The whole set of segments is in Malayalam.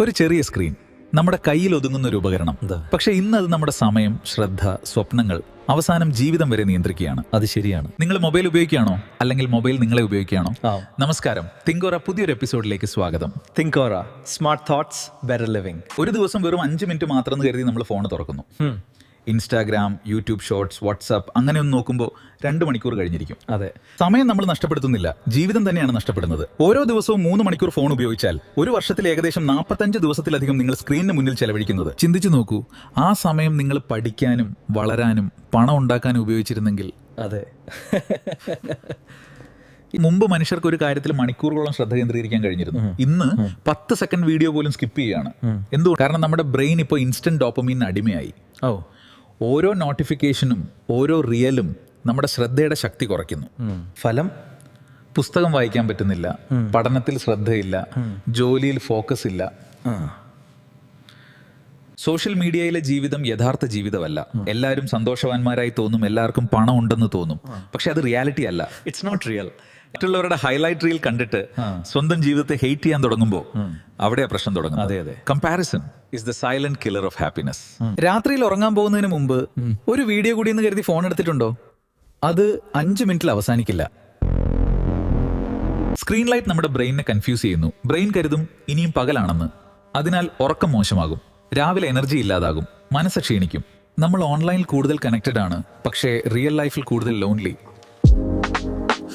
ഒരു ചെറിയ സ്ക്രീൻ നമ്മുടെ കയ്യിൽ ഒതുങ്ങുന്ന ഒരു ഉപകരണം. പക്ഷെ ഇന്ന് അത് നമ്മുടെ സമയം, ശ്രദ്ധ, സ്വപ്നങ്ങൾ, അവസാനം ജീവിതം വരെ നിയന്ത്രിക്കുകയാണ്. അത് ശരിയാണ്. നിങ്ങൾ മൊബൈൽ ഉപയോഗിക്കുകയാണോ, അല്ലെങ്കിൽ മൊബൈൽ നിങ്ങളെ ഉപയോഗിക്കുകയാണോ? നമസ്കാരം, തിങ്കോറ പുതിയൊരു എപ്പിസോഡിലേക്ക് സ്വാഗതം. തിങ്കോറ, സ്മാർട്ട് തോട്ട്സ്, ബെറ്റർ ലിവിംഗ്. ഒരു ദിവസം വെറും 5 മിനിറ്റ് മാത്രം എന്ന് കരുതി നമ്മൾ ഫോൺ തുറക്കുന്നു. ഇൻസ്റ്റാഗ്രാം, യൂട്യൂബ് ഷോർട്സ്, വാട്സാപ്പ് അങ്ങനെയൊന്നും നോക്കുമ്പോൾ 2 മണിക്കൂർ കഴിഞ്ഞിരിക്കും. അതെ, സമയം നമ്മൾ നഷ്ടപ്പെടുത്തുന്നില്ല, ജീവിതം തന്നെയാണ് നഷ്ടപ്പെടുന്നത്. ഓരോ ദിവസവും 3 മണിക്കൂർ ഫോൺ ഉപയോഗിച്ചാൽ ഒരു വർഷത്തിൽ ഏകദേശം 45 ദിവസത്തിലധികം നിങ്ങൾ സ്ക്രീനിന് മുന്നിൽ ചെലവഴിക്കുന്നത്. ചിന്തിച്ചു നോക്കൂ, ആ സമയം നിങ്ങൾ പഠിക്കാനും വളരാനും പണം ഉണ്ടാക്കാനും ഉപയോഗിച്ചിരുന്നെങ്കിൽ. അതെ. മുമ്പ് മനുഷ്യർക്ക് ഒരു കാര്യത്തിൽ മണിക്കൂറുകളോളം ശ്രദ്ധ കേന്ദ്രീകരിക്കാൻ കഴിഞ്ഞിരുന്നു. ഇന്ന് 10 സെക്കൻഡ് വീഡിയോ പോലും സ്കിപ്പ് ചെയ്യാണ്. എന്തുകൊണ്ട്? കാരണം നമ്മുടെ ബ്രെയിൻ ഇപ്പോൾ ഇൻസ്റ്റന്റ് ഡോപ്പമീനിന് അടിമയായി. ഓരോ നോട്ടിഫിക്കേഷനും, ഓരോ റിയലും നമ്മുടെ ശ്രദ്ധയുടെ ശക്തി കുറയ്ക്കുന്നു. ഫലം, പുസ്തകം വായിക്കാൻ പറ്റുന്നില്ല, പഠനത്തിൽ ശ്രദ്ധയില്ല, ജോലിയിൽ ഫോക്കസ് ഇല്ല. സോഷ്യൽ മീഡിയയിലെ ജീവിതം യഥാർത്ഥ ജീവിതമല്ല. എല്ലാവരും സന്തോഷവാന്മാരായി തോന്നും, എല്ലാവർക്കും പണം ഉണ്ടെന്ന് തോന്നും, പക്ഷെ അത് റിയാലിറ്റി അല്ല. It's not real. മറ്റുള്ളവരുടെ ഹൈലൈറ്റ് റീൽ കണ്ടിട്ട് സ്വന്തം ജീവിതത്തെ ഹെയ്റ്റ് ചെയ്യാൻ തുടങ്ങുമ്പോൾ അവിടെ പ്രശ്നം തുടങ്ങും. അതെ അതെ. Comparison is the silent killer of happiness. രാത്രിയിൽ ഉറങ്ങാൻ പോകുന്നതിന് മുമ്പ് ഒരു വീഡിയോ കൂടി എന്ന് കരുതി ഫോൺ എടുത്തിട്ടുണ്ടോ? അത് 5 മിനിറ്റിൽ അവസാനിക്കില്ല. സ്ക്രീൻ ലൈറ്റ് നമ്മുടെ ബ്രെയിനിനെ കൺഫ്യൂസ് ചെയ്യുന്നു. ബ്രെയിൻ കരുതും ഇനിയും പകലാണെന്ന്. അതിനാൽ ഉറക്കം മോശമാകും, രാവിലെ എനർജി ഇല്ലാതാകും, മനസ്സ് ക്ഷീണിക്കും. നമ്മൾ ഓൺലൈനിൽ കൂടുതൽ കണക്റ്റഡ് ആണ്, പക്ഷേ റിയൽ ലൈഫിൽ കൂടുതൽ ലോൺലി.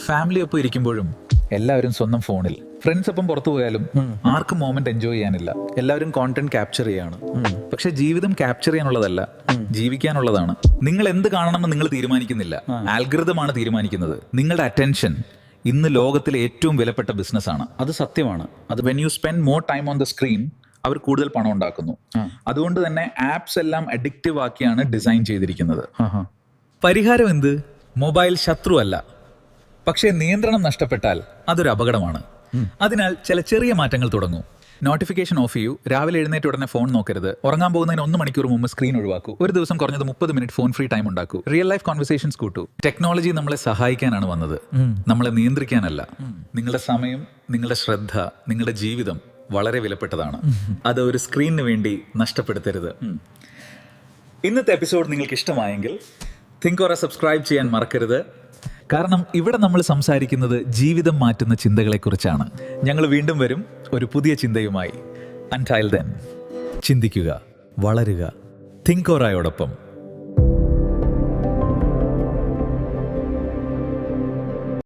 ഫാമിലി ഒപ്പം ഇരിക്കുമ്പോഴും എല്ലാവരും സ്വന്തം ഫോണിൽ. ഫ്രണ്ട്സ് ഒപ്പം പുറത്തു പോയാലും ആർക്കും മോമെന്റ് എൻജോയ് ചെയ്യാനില്ല. എല്ലാവരും കോണ്ടന്റ് ക്യാപ്ചർ ചെയ്യാണ്. പക്ഷെ ജീവിതം ക്യാപ്ചർ ചെയ്യാനുള്ളതല്ല, ജീവിക്കാനുള്ളതാണ്. നിങ്ങൾ എന്ത് കാണണമെന്ന് നിങ്ങൾ തീരുമാനിക്കുന്നില്ല, ആൽഗരിതമാണ് തീരുമാനിക്കുന്നത്. നിങ്ങളുടെ അറ്റൻഷൻ ഇന്ന് ലോകത്തിലെ ഏറ്റവും വിലപ്പെട്ട ബിസിനസ്സാണ്. അത് സത്യമാണ്. അത് when you spend more time on the screen, അവർ കൂടുതൽ പണം ഉണ്ടാക്കുന്നു. അതുകൊണ്ട് തന്നെ ആപ്സ് എല്ലാം അഡിക്റ്റീവ് ആക്കിയാണ് ഡിസൈൻ ചെയ്തിരിക്കുന്നത്. പരിഹാരം എന്ത്? മൊബൈൽ ശത്രു അല്ല, പക്ഷേ നിയന്ത്രണം നഷ്ടപ്പെട്ടാൽ അതൊരു അപകടമാണ്. അതിനാൽ ചില ചെറിയ മാറ്റങ്ങൾ തുടങ്ങൂ. നോട്ടിഫിക്കേഷൻ ഓഫ് ചെയ്യൂ. രാവിലെ എഴുന്നേറ്റ് ഉടനെ ഫോൺ നോക്കരുത്. ഉറങ്ങാൻ പോകുന്നതിന് 1 മണിക്കൂർ മുമ്പ് സ്ക്രീൻ ഒഴിവാക്കൂ. ഒരു ദിവസം കുറഞ്ഞത് 30 മിനിറ്റ് ഫോൺ ഫ്രീ ടൈം ഉണ്ടാക്കൂ. റിയൽ ലൈഫ് കോൺവെർസേഷൻസ് കൂട്ടൂ. ടെക്നോളജി നമ്മളെ സഹായിക്കാനാണ് വന്നത്, നമ്മളെ നിയന്ത്രിക്കാനല്ല. നിങ്ങളുടെ സമയം, നിങ്ങളുടെ ശ്രദ്ധ, നിങ്ങളുടെ ജീവിതം വളരെ വിലപ്പെട്ടതാണ്. അത് ഒരു സ്ക്രീനിന് വേണ്ടി നഷ്ടപ്പെടുത്തരുത്. ഇന്നത്തെ എപ്പിസോഡ് നിങ്ങൾക്ക് ഇഷ്ടമായെങ്കിൽ തിങ്കോറ സബ്സ്ക്രൈബ് ചെയ്യാൻ മറക്കരുത്. കാരണം ഇവിടെ നമ്മൾ സംസാരിക്കുന്നത് ജീവിതം മാറ്റുന്ന ചിന്തകളെക്കുറിച്ചാണ്. ഞങ്ങൾ വീണ്ടും വരും ഒരു പുതിയ ചിന്തയുമായി. Until then, ചിന്തിക്കുക, വളരുക. തിങ്കോറയോടൊപ്പം.